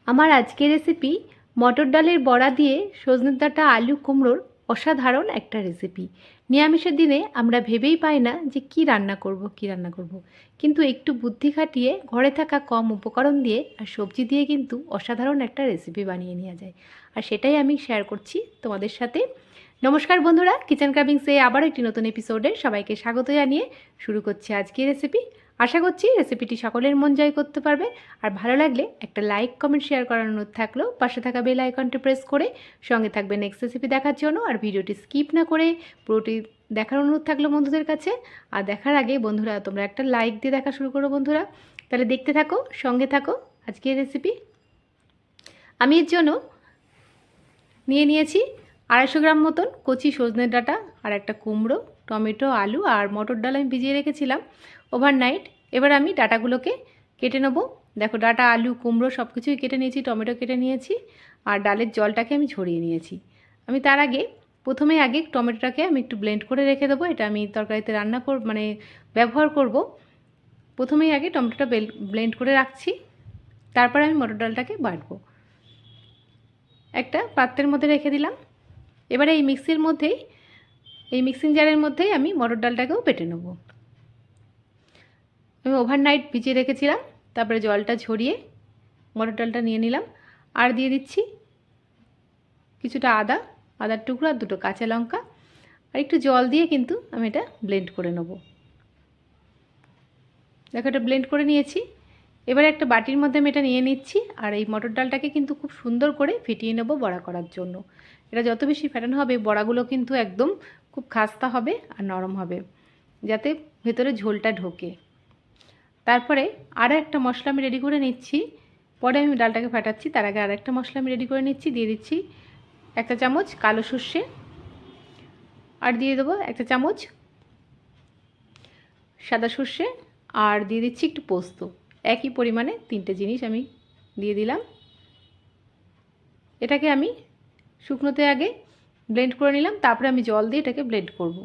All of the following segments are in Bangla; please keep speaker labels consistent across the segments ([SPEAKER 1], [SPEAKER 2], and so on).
[SPEAKER 1] আমার আজকের রেসিপি মটর ডালের বড়া দিয়ে সজনে ডাঁটা আলু কুমড়োর অসাধারণ একটা রেসিপি। নিরামিষের দিনে আমরা ভেবেই পাই না যে কী রান্না করব। কিন্তু একটু বুদ্ধি খাটিয়ে ঘরে থাকা কম উপকরণ দিয়ে আর সবজি দিয়ে কিন্তু অসাধারণ একটা রেসিপি বানিয়ে নেওয়া যায়। আর সেটাই আমি শেয়ার করছি তোমাদের সাথে। নমস্কার বন্ধুরা, কিচেন ক্রাভিংসে আবারও একটি নতুন এপিসোডে সবাইকে স্বাগত জানিয়ে শুরু করছি আজকের রেসিপি। আশা করছি রেসিপিটি সকলের মন জয় করতে পারবে। আর ভালো লাগলে একটা লাইক কমেন্ট শেয়ার করার অনুরোধ থাকলেও পাশে থাকা বেল আইকনটি প্রেস করে সঙ্গে থাকবে নেক্সট রেসিপি দেখার জন্য। আর ভিডিওটি স্কিপ না করে পুরোটি দেখার অনুরোধ থাকলো বন্ধুদের কাছে। আর দেখার আগে বন্ধুরা তোমরা একটা লাইক দিয়ে দেখা শুরু করো বন্ধুরা। তাহলে দেখতে থাকো, সঙ্গে থাকো আজকের রেসিপি। আমি এর জন্য নিয়েছি 250 গ্রাম মতন কচি সজনে ডাঁটা, আর একটা কুমড়ো, টমেটো, আলু আর মটর ডাল আমি ভিজিয়ে রেখেছিলাম ওভারনাইট। এবার আমি ডাঁটাগুলোকে কেটে নেব। দেখো, ডাঁটা, আলু, কুমড়ো সব কিছুই কেটে নিয়েছি, টমেটো কেটে নিয়েছি, আর ডালের জলটাকে আমি ঝরিয়ে নিয়েছি। আমি তার আগে প্রথমে টমেটোটাকে আমি একটু ব্লেন্ড করে রেখে দেবো। এটা আমি তরকারিতে ব্যবহার করব। প্রথমেই আগে টমেটোটা ব্লেন্ড করে রাখছি, তারপরে আমি মটর ডালটাকে বাটবো। একটা পাত্রের মধ্যে রেখে দিলাম। এবারে এই মিক্সিং জারের মধ্যেই আমি মটর ডালটাকেও বেটে নেব। আমি ওভারনাইট ভিজিয়ে রেখেছিলাম, তারপরে জলটা ঝরিয়ে মটর ডালটা নিয়ে নিলাম। আর দিয়ে দিচ্ছি কিছুটা আদার টুকরো আর 2টো কাঁচা লঙ্কা, আর একটু জল দিয়ে কিন্তু আমি এটা ব্লেন্ড করে নেব। দেখো, এটা ব্লেন্ড করে নিয়েছি। এবারে একটা বাটির মধ্যে আমি এটা নিয়ে নিচ্ছি। আর এই মটর ডালটাকে কিন্তু খুব সুন্দর করে ফেটিয়ে নেব বড়া করার জন্য। এটা যত বেশি ফেটানো হবে বড়াগুলো কিন্তু একদম খুব খাস্তা হবে আর নরম হবে, যাতে ভেতরে ঝোলটা ঢোকে। তারপরে আরও একটা মশলা আমি রেডি করে নিচ্ছি। পরে আমি ডালটাকে ফাটাচ্ছি, তার আগে আরেকটা মশলা আমি রেডি করে নিচ্ছি। দিয়ে দিচ্ছি 1 চামচ কালো সর্ষে, আর দিয়ে দেবো 1 চামচ সাদা সর্ষে, আর দিয়ে দিচ্ছি একটু পোস্ত। একই পরিমাণে 3টে জিনিস আমি দিয়ে দিলাম। এটাকে আমি শুকনোতে আগে ব্লেন্ড করে নিলাম, তারপরে আমি জল দিয়ে এটাকে ব্লেন্ড করব।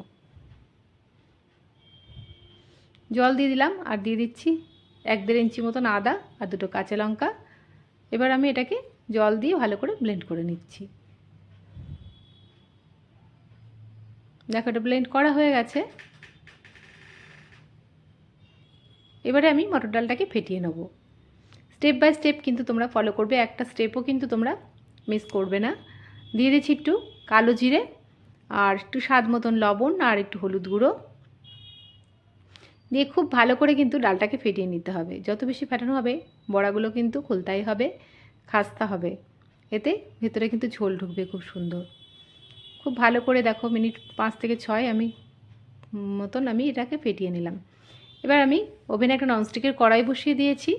[SPEAKER 1] জল দিয়ে দিলাম, আর দিয়ে দিচ্ছি 1-1.5 ইঞ্চি মতন আদা আর 2টো কাঁচা লঙ্কা। এবার আমি এটাকে জল দিয়ে ভালো করে ব্লেন্ড করে নিচ্ছি। দেখো, এটা ব্লেন্ড করা হয়ে গেছে। এবারে আমি মটর ডালটাকে ফেটিয়ে নেব। স্টেপ বাই স্টেপ কিন্তু তোমরা ফলো করবে, একটা স্টেপও কিন্তু তোমরা মিস করবে না। দিয়ে দিচ্ছি একটু কালো জিরে, আর একটু স্বাদ মতন লবণ, আর একটু হলুদ গুঁড়ো দিয়ে খুব ভালো করে কিন্তু ডালটাকে ফেটিয়ে নিতে হবে। যত বেশি ফেটানো হবে বড়াগুলো কিন্তু খোলতাই হবে, খাস্তা হবে, এতে ভেতরে কিন্তু ঝোল ঢুকবে খুব সুন্দর। খুব ভালো করে দেখো, মিনিট 5 থেকে 6 আমি এটাকে ফেটিয়ে নিলাম। এবার আমি ওভেনে একটা ননস্টিকের কড়াই বসিয়ে দিয়েছি।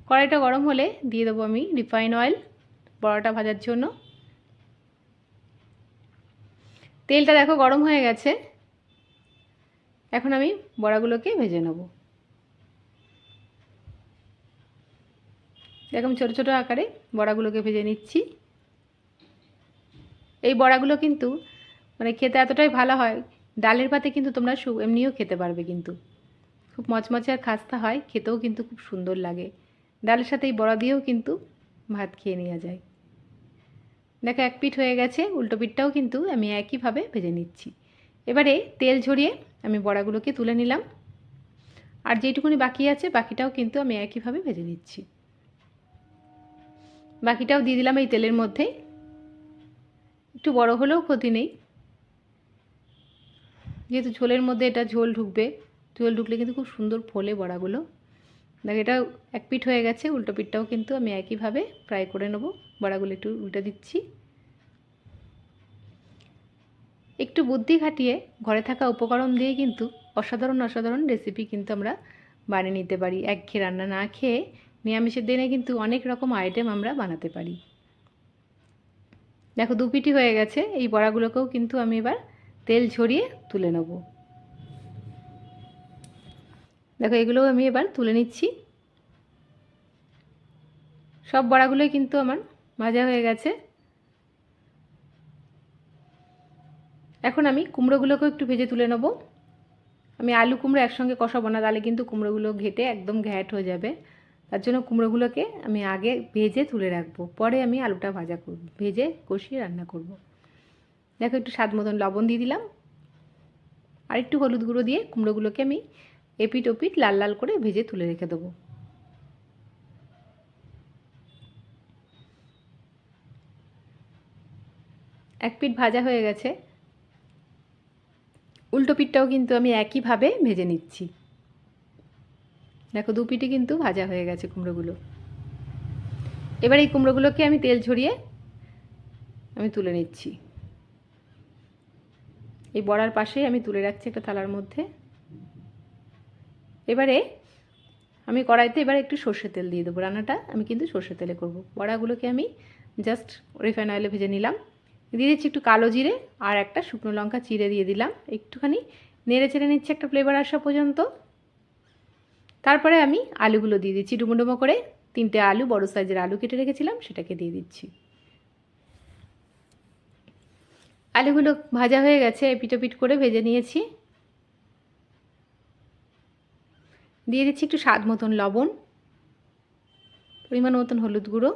[SPEAKER 1] কড়াইটা গরম হলে দিয়ে দেবো আমি রিফাইন অয়েল বড়াটা ভাজার জন্য। তেলটা দেখো গরম হয়ে গেছে। এখন আমি বড়াগুলোকে ভেজে নেব। দেখো, আমি ছোটো ছোটো আকারে বড়াগুলোকে ভেজে নিচ্ছি। এই বড়াগুলো কিন্তু খেতে এতটাই ভালো হয়, ডালের পাতে কিন্তু তোমরা এমনিও খেতে পারবে, কিন্তু খুব মচমচে আর খাস্তা হয়, খেতেও কিন্তু খুব সুন্দর লাগে। ডালের সাথে এই বড়া দিয়েও কিন্তু ভাত খেয়ে নেওয়া যায়। দেখো, এক পিঠ হয়ে গেছে, উল্টো পিঠটাও কিন্তু আমি একইভাবে ভেজে নিচ্ছি। এবারে তেল ঝরিয়ে আমি বড়াগুলোকে তুলে নিলাম, আর যেটুকুনি বাকি আছে বাকিটাও কিন্তু আমি একইভাবে ভেজে নিচ্ছি। বাকিটাও দিয়ে দিলাম এই তেলের মধ্যে। একটু বড় হলেও ক্ষতি নেই, যেহেতু ঝোলের মধ্যে এটা ঝোল ঢুকবে, ঝোল ঢুকলে কিন্তু খুব সুন্দর ফোলে বড়াগুলো। দেখ, এটা এক পিঠ হয়ে গেছে, উল্টো পিঠটাও কিন্তু আমি একইভাবে ফ্রাই করে নেব। বড়াগুলো একটু উল্টে দিচ্ছি। একটু বুদ্ধি খাটিয়ে ঘরে থাকা উপকরণ দিয়ে কিন্তু অসাধারণ রেসিপি কিন্তু আমরা বানিয়ে নিতে পারি। একঘেয়ে রান্না না খেয়ে নিরামিষের দিনে কিন্তু অনেক রকম আইটেম আমরা বানাতে পারি। দেখো, 2 পিঠই হয়ে গেছে। এই বড়াগুলোকেও কিন্তু আমি এবার তেল ঝরিয়ে তুলে নেব। দেখো, এগুলোও আমি এবার তুলে নিচ্ছি। সব বড়াগুলোই কিন্তু আমার ভাজা হয়ে গেছে। এখন আমি কুমড়োগুলোকেও একটু ভেজে তুলে নেব। আমি আলু কুমড়ো একসঙ্গে কষাবো না, তাহলে কিন্তু কুমড়োগুলো ঘেটে একদম ঘ্যাট হয়ে যাবে। তার জন্য কুমড়োগুলোকে আমি আগে ভেজে তুলে রাখবো, পরে আমি আলুটা ভাজা করব, ভেজে কষিয়ে রান্না করব। দেখো একটু স্বাদ মতন লবণ দিয়ে দিলাম, আর একটু হলুদ গুঁড়ো দিয়ে কুমড়োগুলোকে আমি এপিট ওপিট লাল লাল করে ভেজে তুলে রেখে দেবো। এক পিঠ ভাজা হয়ে গেছে, উল্টো পিঠটাও কিন্তু আমি একইভাবে ভেজে নিচ্ছি। দেখো দু পিঠই কিন্তু ভাজা হয়ে গেছে কুমড়োগুলো। এবার এই কুমড়োগুলোকে আমি তেল ঝরিয়ে আমি তুলে নিচ্ছি। এই বড়ার পাশেই আমি তুলে রাখছি একটা থালার মধ্যে। এবারে আমি কড়াইতে এবার একটু সর্ষের তেল দিয়ে দেবো। রান্নাটা আমি কিন্তু সর্ষের তেলে করব। বড়াগুলোকে আমি জাস্ট রিফাইন অয়েলে ভেজে নিলাম। দিয়ে দিচ্ছি একটু কালো জিরে আর একটা শুকনো লঙ্কা চিড়ে দিয়ে দিলাম। একটুখানি নেড়ে চেড়ে নিচ্ছি একটা ফ্লেভার আসা পর্যন্ত। তারপরে আমি আলুগুলো দিয়ে দিচ্ছি ডুমো ডুমো করে। 3টে আলু, বড় সাইজের আলু কেটে রেখেছিলাম, সেটাকে দিয়ে দিচ্ছি। আলুগুলো ভাজা হয়ে গেছে, এপিটোপিট করে ভেজে নিয়েছি। দিয়ে দিচ্ছি একটু স্বাদ মতন লবণ, পরিমাণ মতন হলুদ গুঁড়ো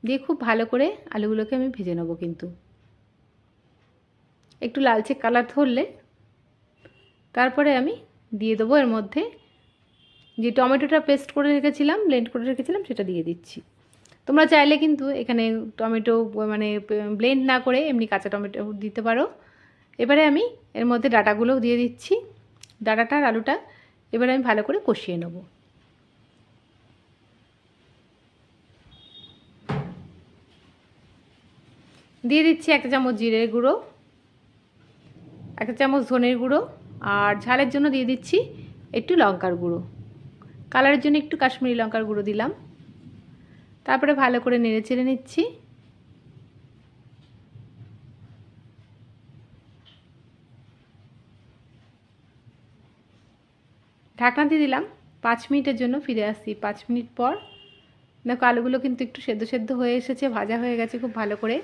[SPEAKER 1] দিয়ে খুব ভালো করে আলুগুলোকে আমি ভেজে নেব। কিন্তু একটু লালচে কালার ধরলে তারপরে আমি দিয়ে দেবো এর মধ্যে যে টমেটোটা পেস্ট করে রেখেছিলাম, ব্লেন্ড করে রেখেছিলাম, সেটা দিয়ে দিচ্ছি। তোমরা চাইলে কিন্তু এখানে টমেটো মানে ব্লেন্ড না করে এমনি কাঁচা টমেটো দিতে পারো। এবারে আমি এর মধ্যে ডাঁটাগুলোও দিয়ে দিচ্ছি। ডাঁটাটা আর আলুটা এবারে আমি ভালো করে কষিয়ে নেব। দিয়ে দিচ্ছি 1 চামচ জিরের গুঁড়ো, 1 চামচ ধনের গুঁড়ো, আর ঝালের জন্য দিয়ে দিচ্ছি একটু লঙ্কার গুঁড়ো। কালারের জন্য একটু কাশ্মীরি লঙ্কার গুঁড়ো দিলাম। তারপরে ভালো করে নেড়ে চেড়ে নিচ্ছি। ঢাকনা দিয়ে দিলাম 5 মিনিটের জন্য। ফিরে আসছি 5 মিনিট পর। দেখো আলুগুলো কিন্তু একটু সেদ্ধ সেদ্ধ হয়ে এসেছে, ভাজা হয়ে গেছে খুব ভালো করে।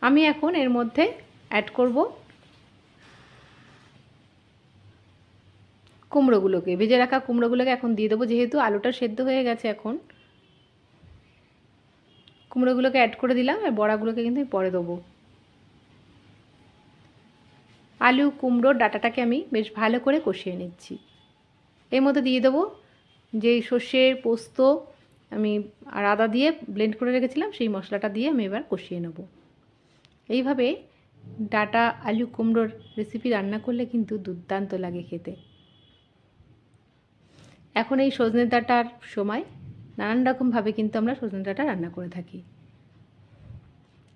[SPEAKER 1] আমি এখন এর মধ্যে অ্যাড করব কুমড়োগুলোকে, ভেজে রাখা কুমড়োগুলোকে এখন দিয়ে দেবো। যেহেতু আলুটা সেদ্ধ হয়ে গেছে, এখন কুমড়োগুলোকে অ্যাড করে দিলাম। আর বড়াগুলোকে কিন্তু পরে দেবো। আলু কুমড়োর ডাঁটাটাকে আমি বেশ ভালো করে কষিয়ে নিচ্ছি। এর মধ্যে দিয়ে দেবো যে সর্ষের পোস্ত আমি আর আদা দিয়ে ব্লেন্ড করে রেখেছিলাম, সেই মশলাটা দিয়ে আমি এবার কষিয়ে নেব। এইভাবে ডাঁটা আলু কুমড়োর রেসিপি রান্না করলে কিন্তু দুর্দান্ত লাগে খেতে। এখন এই সজনে ডাঁটার সময় নানান রকমভাবে কিন্তু আমরা সজনে ডাঁটা রান্না করে থাকি।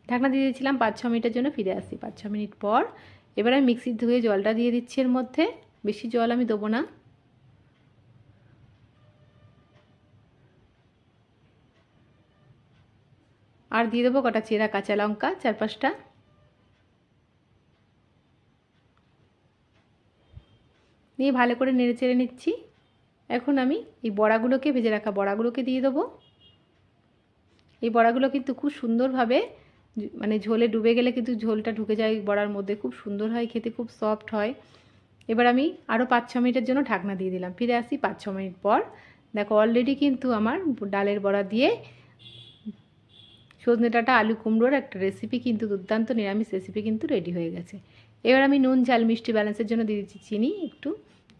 [SPEAKER 1] ঢাকনা দিয়ে দিয়েছিলাম 5-6 মিনিটের জন্য। ফিরে আসছি 5-6 মিনিট পর। এবার আমি মিক্সি ধুয়ে জলটা দিয়ে দিচ্ছি এর মধ্যে। বেশি জল আমি দেবো না। আর দিয়ে দেবো কটা চেরা কাঁচা লঙ্কা, 4-5টা। নিয়ে ভালো করে নেড়ে চেড়ে নিচ্ছি। এখন আমি এই বড়াগুলোকে, ভেজে রাখা বড়াগুলোকে দিয়ে দেবো। এই বড়াগুলো কিন্তু খুব সুন্দরভাবে মানে ঝোলে ডুবে গেলে কিন্তু ঝোলটা ঢুকে যায় বড়ার মধ্যে, খুব সুন্দর হয় খেতে, খুব সফট হয়। এবার আমি আরও 5-6 মিনিটের জন্য ঢাকনা দিয়ে দিলাম। ফিরে আসি 5-6 মিনিট পর। দেখো অলরেডি কিন্তু আমার ডালের বড়া দিয়ে সজনে ডাঁটা আলু কুমড়োর একটা রেসিপি কিন্তু দুর্দান্ত নিরামিষ রেসিপি কিন্তু রেডি হয়ে গেছে। এবার আমি নুন ঝাল মিষ্টি ব্যালেন্সের জন্য দিয়ে দিচ্ছি চিনি একটু।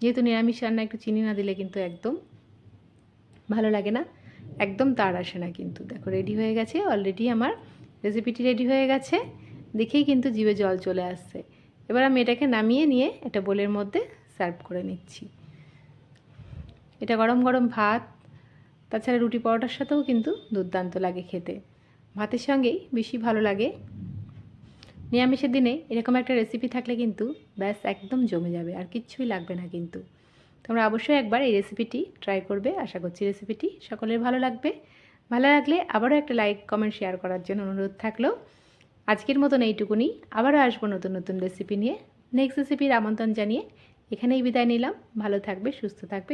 [SPEAKER 1] যেহেতু নিরামিষ রান্না, একটু চিনি না দিলে কিন্তু একদম ভালো লাগে না, একদম তাড় আসে না কিন্তু। দেখো রেডি হয়ে গেছে অলরেডি, আমার রেসিপিটি রেডি হয়ে গেছে। দেখেই কিন্তু জিভে জল চলে আসছে। এবার আমি এটাকে নামিয়ে নিয়ে একটা বোলের মধ্যে সার্ভ করে নিচ্ছি। এটা গরম গরম ভাত, তাছাড়া রুটি পরোটার সাথেও কিন্তু দুর্দান্ত লাগে খেতে। ভাতের সঙ্গেই বেশি ভালো লাগে। নিরামিষের দিনে এরকম একটা রেসিপি থাকলে কিন্তু ব্যাস একদম জমে যাবে, আর কিচ্ছুই লাগবে না কিন্তু। তোমরা অবশ্যই একবার এই রেসিপিটি ট্রাই করবে। আশা করছি রেসিপিটি সকলের ভালো লাগবে। ভালো লাগলে আবারও একটা লাইক কমেন্ট শেয়ার করার জন্য অনুরোধ থাকলো। আজকের মতন এইটুকুনি। আবারও আসবো নতুন নতুন রেসিপি নিয়ে। নেক্সট রেসিপির আমন্ত্রণ জানিয়ে এখানেই বিদায় নিলাম। ভালো থাকবে, সুস্থ থাকবে।